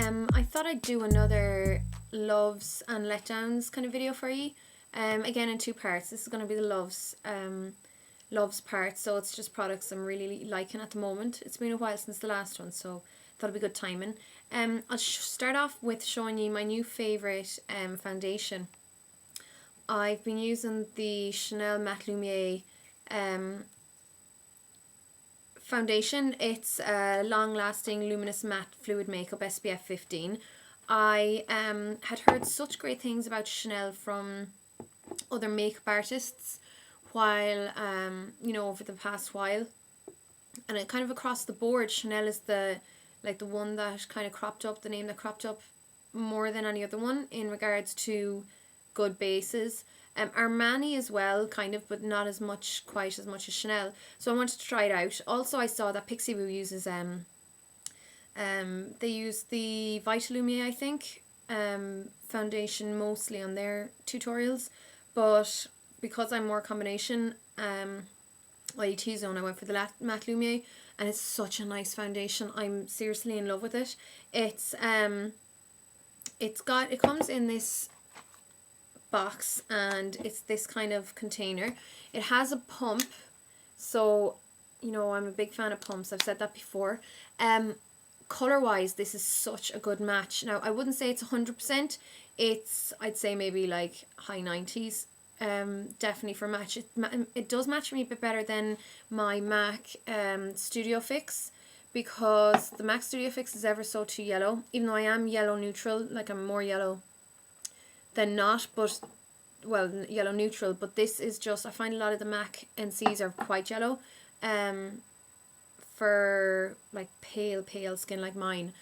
I thought I'd do another loves and letdowns kind of video for you. Again in two parts. This is going to be the loves part, so it's just products I'm really liking at the moment. It's been a while since the last one, so thought it'd be good timing. I'll start off with showing you my new favourite foundation. I've been using the Chanel Matte Lumiere foundation. It's a long-lasting luminous matte fluid makeup, SPF 15. I had heard such great things about Chanel from other makeup artists while over the past while, and it kind of across the board Chanel is the one that kind of cropped up, the name that cropped up more than any other one in regards to good bases. Armani as well, kind of, but not as much, quite as much as Chanel. So I wanted to try it out. Also, I saw that Pixie Boo uses they use the Vitalumiere, I think, foundation mostly on their tutorials. But because I'm more combination, T-zone, I went for the Matte Lumiere, and it's such a nice foundation. I'm seriously in love with it. It comes in this box, and it's this kind of container. It has a pump, so I'm a big fan of pumps. I've said that before. Color wise, this is such a good match. Now I wouldn't say it's 100%. I'd say maybe like high 90s. Definitely for match. It does match me a bit better than my MAC Studio Fix, because the MAC Studio Fix is ever so too yellow, even though I am yellow neutral, like I'm more yellow than not, but well, yellow neutral. But this is just, I find a lot of the MAC NCs are quite yellow for like pale skin like mine,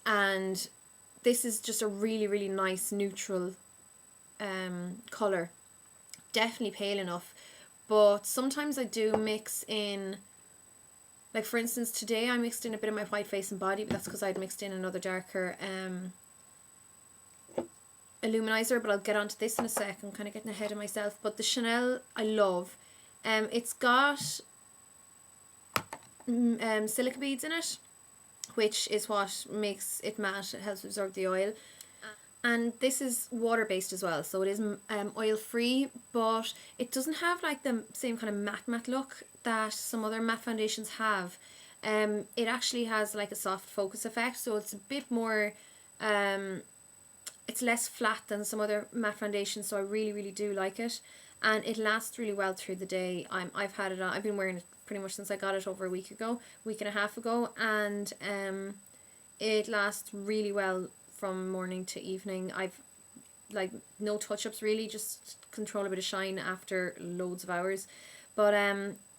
and this is just a really nice neutral colour. Definitely pale enough, but sometimes I do mix in, like for instance today I mixed in a bit of my white face and body, but that's because I'd mixed in another darker illuminizer, but I'll get onto this in a sec. I'm kind of getting ahead of myself. But the Chanel I love. It's got silica beads in it, which is what makes it matte. It helps absorb the oil. And this is water based as well, so it is oil free, but it doesn't have like the same kind of matte look that some other matte foundations have. It actually has like a soft focus effect, so it's a bit more it's less flat than some other matte foundations, so I really do like it, and it lasts really well through the day. I've had it on, I've been wearing it pretty much since I got it over a week and a half ago, and it lasts really well from morning to evening. I've like no touch-ups really, just control a bit of shine after loads of hours. But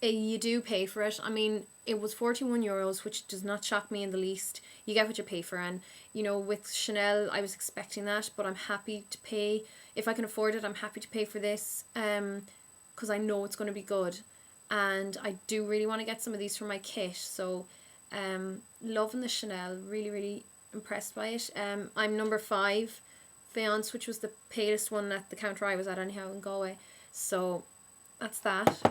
you do pay for it. I mean, it was €41, which does not shock me in the least. You get what you pay for, and with Chanel I was expecting that, but I'm happy to pay. If I can afford it, I'm happy to pay for this, because I know it's going to be good, and I do really want to get some of these for my kit. So loving the Chanel, really impressed by it. I'm number 5 Faience, which was the palest one at the counter I was at anyhow in Galway, so that's that.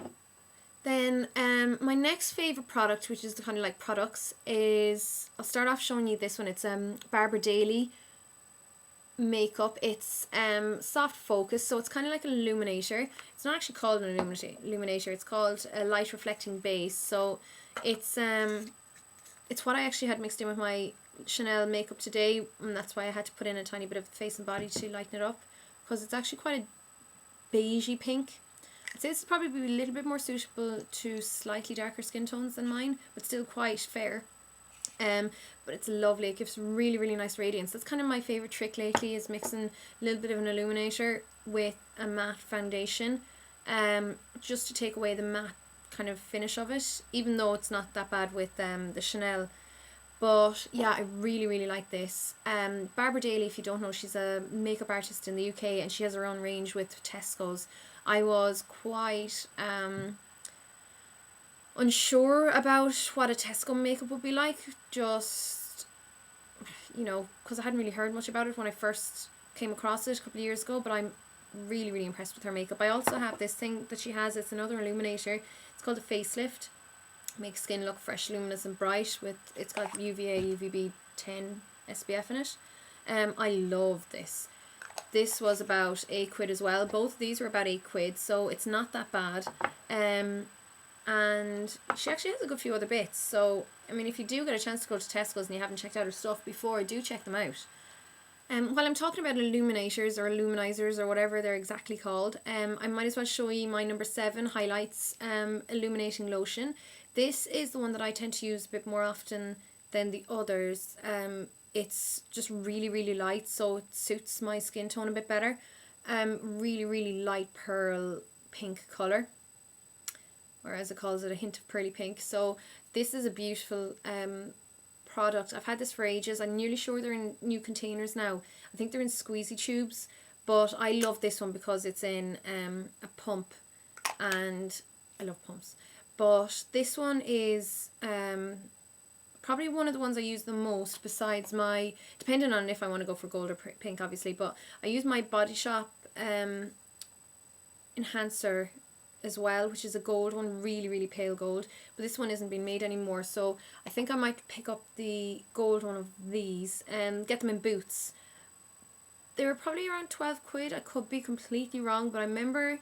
Then my next favourite product, which is the kind of like products, is, I'll start off showing you this one. It's Barbera Daly makeup. It's soft focus, so it's kind of like an illuminator. It's not actually called an illuminator, it's called a light reflecting base. So it's what I actually had mixed in with my Chanel makeup today, and that's why I had to put in a tiny bit of face and body to lighten it up, because it's actually quite a beigey pink. I'd say this is probably a little bit more suitable to slightly darker skin tones than mine, but still quite fair. But it's lovely. It gives really nice radiance. That's kind of my favourite trick lately, is mixing a little bit of an illuminator with a matte foundation, just to take away the matte kind of finish of it, even though it's not that bad with the Chanel. But yeah, I really like this. Barbera Daly, if you don't know, she's a makeup artist in the UK, and she has her own range with Tesco's. I was quite unsure about what a Tesco makeup would be like, just, because I hadn't really heard much about it when I first came across it a couple of years ago, but I'm really impressed with her makeup. I also have this thing that she has. It's another illuminator. It's called a facelift. Makes skin look fresh, luminous and bright. It's got UVA, UVB 10 SPF in it. I love this. This was about £8 as well. Both of these were about £8, so it's not that bad. And she actually has a good few other bits. So, I mean, if you do get a chance to go to Tesco's and you haven't checked out her stuff before, do check them out. While I'm talking about Illuminators or Illuminizers or whatever they're exactly called, I might as well show you my number 7 Highlights Illuminating Lotion. This is the one that I tend to use a bit more often than the others. It's just really, really light, so it suits my skin tone a bit better. Really, really light pearl pink colour, or as it calls it, a hint of pearly pink. So this is a beautiful product. I've had this for ages. I'm nearly sure they're in new containers now. I think they're in squeezy tubes, but I love this one because it's in a pump, and I love pumps. But this one is probably one of the ones I use the most, besides my, depending on if I want to go for gold or pink obviously, but I use my Body Shop enhancer as well, which is a gold one, really, really pale gold, but this one isn't being made anymore, so I think I might pick up the gold one of these and get them in Boots. They were probably around £12. I could be completely wrong, but I remember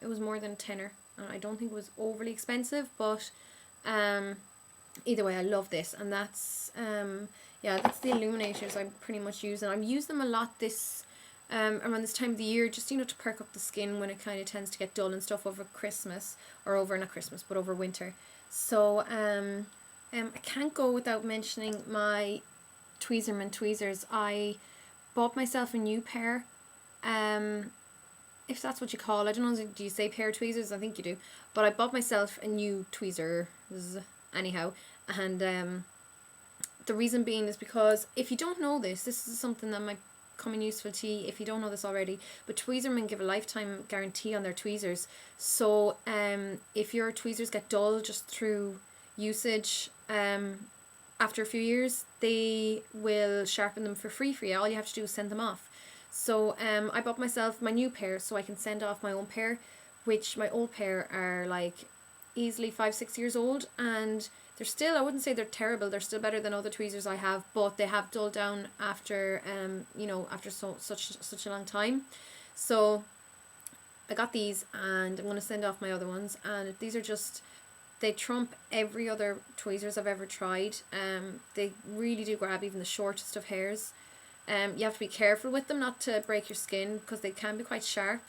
it was more than a tenner, and I don't think it was overly expensive, but either way, I love this. And that's yeah, that's the Illuminators I'm pretty much using. I'm using them a lot this around this time of the year, just, you know, to perk up the skin when it kind of tends to get dull and stuff over Christmas, or over, not Christmas, but over winter. So I can't go without mentioning my Tweezerman Tweezers. I bought myself a new pair, if that's what you call it. I don't know, do you say pair of tweezers? I think you do. But I bought myself a new tweezers anyhow, and the reason being is because, if you don't know this is something that might come in useful to you if you don't know this already, but Tweezerman give a lifetime guarantee on their tweezers. So if your tweezers get dull just through usage, after a few years they will sharpen them for free for you. All you have to do is send them off. So I bought myself my new pair so I can send off my own pair, which my old pair are like easily 5-6 years old, and they're still, I wouldn't say they're terrible, they're still better than other tweezers I have, but they have dulled down after you know, after such a long time. So I got these, and I'm going to send off my other ones, and these are just, they trump every other tweezers I've ever tried. They really do grab even the shortest of hairs. You have to be careful with them not to break your skin, because they can be quite sharp.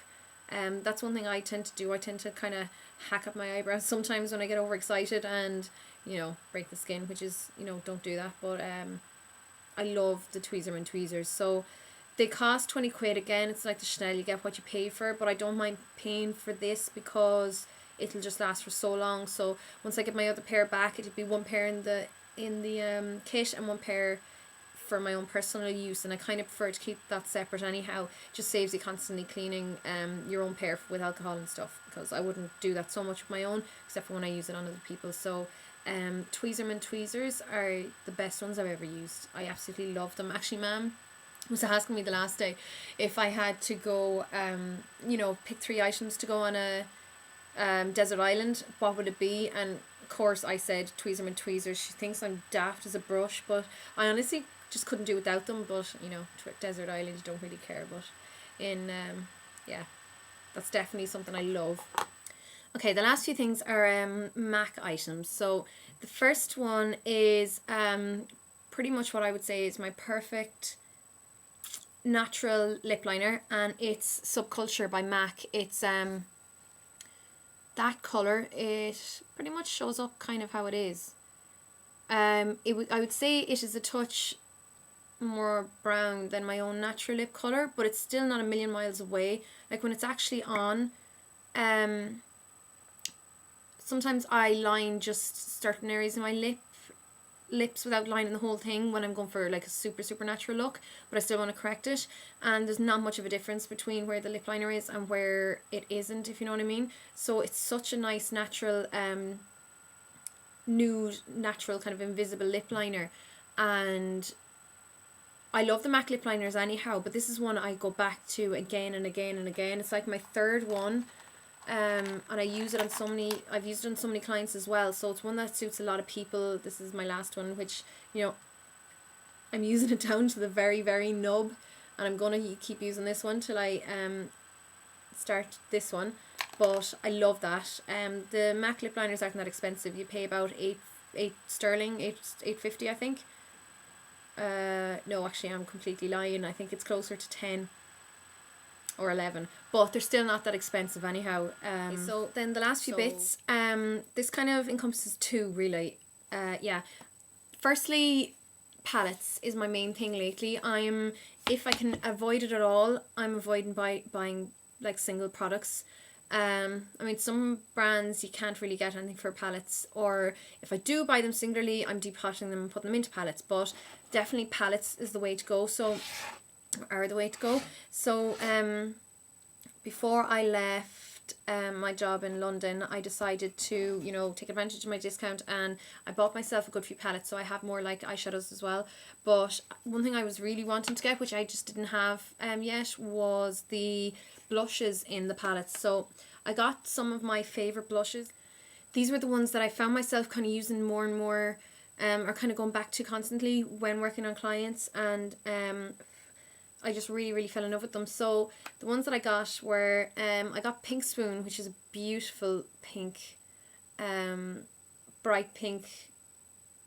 That's one thing I tend to do. I tend to kind of hack up my eyebrows sometimes when I get overexcited and, you know, break the skin, which is, you know, don't do that. But I love the Tweezerman Tweezers. So they cost £20 again. It's like the Chanel, you get what you pay for, but I don't mind paying for this because it'll just last for so long. So once I get my other pair back, it'll be one pair in the kit and one pair for my own personal use, and I kind of prefer to keep that separate anyhow. It just saves you constantly cleaning your own pair with alcohol and stuff, because I wouldn't do that so much with my own, except for when I use it on other people. So Tweezerman Tweezers are the best ones I've ever used. I absolutely love them. Actually, Mum was asking me the last day if I had to go you know, pick 3 items to go on a desert island, what would it be? And of course I said Tweezerman Tweezers. She thinks I'm daft as a brush, but I honestly just couldn't do without them. But you know, desert island, you don't really care. But in yeah, that's definitely something I love. Okay, the last few things are MAC items. So the first one is pretty much what I would say is my perfect natural lip liner, and it's Subculture by MAC. It's that colour, it pretty much shows up kind of how it is. I would say it is a touch more brown than my own natural lip colour, but it's still not a million miles away. Like when it's actually on, sometimes I line just certain areas of my lips without lining the whole thing when I'm going for like a super natural look, but I still want to correct it, and there's not much of a difference between where the lip liner is and where it isn't, if you know what I mean. So it's such a nice natural nude, natural kind of invisible lip liner, and I love the MAC lip liners anyhow, but this is one I go back to again and again and again. It's like my third one. And I use it on so many, I've used it on so many clients as well, so it's one that suits a lot of people. This is my last one, which, you know, I'm using it down to the very, very nub, and I'm going to keep using this one till I start this one. But I love that. The MAC lip liners aren't that expensive. You pay about eight sterling, 8.50 I think. No, actually I'm completely lying. I think it's closer to 10 or 11, but they're still not that expensive anyhow. So then the last few bits, this kind of encompasses two really. Yeah, firstly, palettes is my main thing lately. If I can avoid it at all, I'm avoiding buying like single products. I mean, some brands you can't really get anything for palettes, or if I do buy them singularly, I'm depotting them and putting them into palettes. But definitely palettes is the way to go. So before I left my job in London, I decided to, you know, take advantage of my discount, and I bought myself a good few palettes, so I have more like eyeshadows as well. But one thing I was really wanting to get, which I just didn't have yet, was the blushes in the palettes. So I got some of my favourite blushes. These were the ones that I found myself kind of using more and more, or kind of going back to constantly when working on clients, and I just really fell in love with them. So the ones that I got were, I got Pink Swoon, which is a beautiful pink, bright pink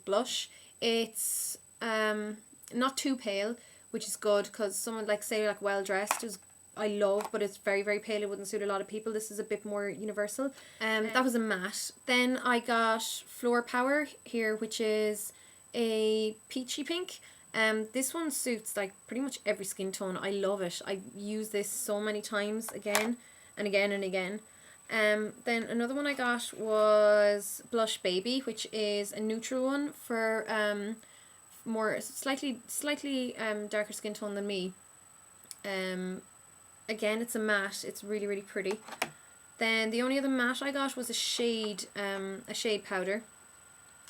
blush. It's not too pale, which is good, because someone like, say, like Well Dressed is I love, but it's very pale. It wouldn't suit a lot of people. This is a bit more universal. That was a matte. Then I got Fleur Power here, which is a peachy pink. This one suits like pretty much every skin tone. I love it. I use this so many times, again and again and again. Then another one I got was Blush Baby, which is a neutral one for more slightly darker skin tone than me. Again, it's a matte. It's really pretty. Then the only other matte I got was a shade powder,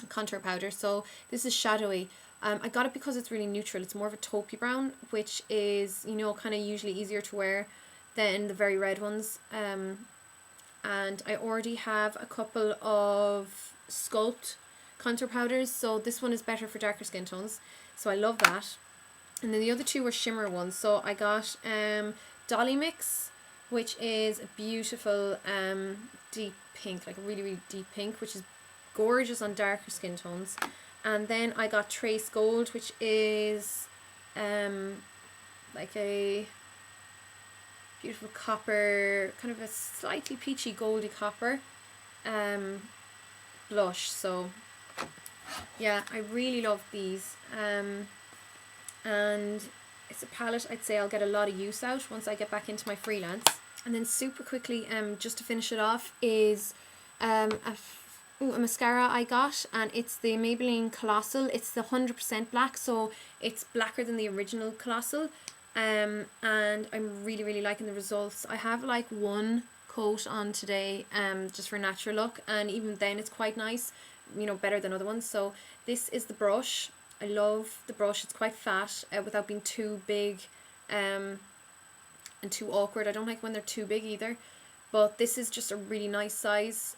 a contour powder. So this is Shadowy. I got it because it's really neutral. It's more of a taupey brown, which is, you know, kind of usually easier to wear than the very red ones. And I already have a couple of Sculpt contour powders, so this one is better for darker skin tones. So I love that. And then the other two were shimmer ones. So I got Dolly Mix, which is a beautiful deep pink, like a really deep pink, which is gorgeous on darker skin tones. And then I got Trace Gold, which is like a beautiful copper, kind of a slightly peachy goldy copper blush. So yeah, I really love these. And it's a palette I'd say I'll get a lot of use out once I get back into my freelance. And then super quickly, just to finish it off, is a mascara I got, and it's the Maybelline Colossal. It's the 100% black, so it's blacker than the original Colossal. And I'm really liking the results. I have like one coat on today, just for natural look, and even then it's quite nice, you know, better than other ones. So this is the brush. I love the brush. It's quite fat without being too big and too awkward. I don't like when they're too big either, but this is just a really nice size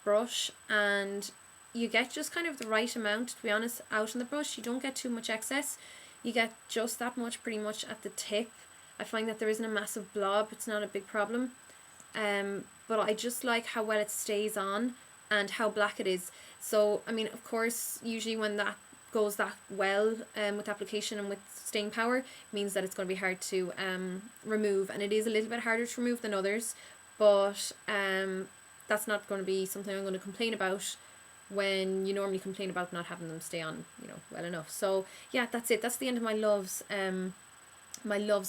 brush, and you get just kind of the right amount, to be honest, out on the brush. You don't get too much excess. You get just that much pretty much at the tip. I find that there isn't a massive blob. It's not a big problem. But I just like how well it stays on and how black it is. So, I mean, of course, usually when that goes that well with application and with staying power, means that it's going to be hard to remove, and it is a little bit harder to remove than others, but that's not going to be something I'm going to complain about when you normally complain about not having them stay on, you know, well enough. So yeah, that's it. That's the end of my loves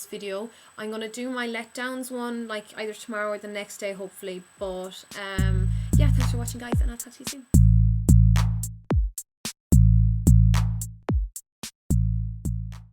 video. I'm going to do my Letdowns one like either tomorrow or the next day hopefully, but yeah, thanks for watching guys, and I'll talk to you soon.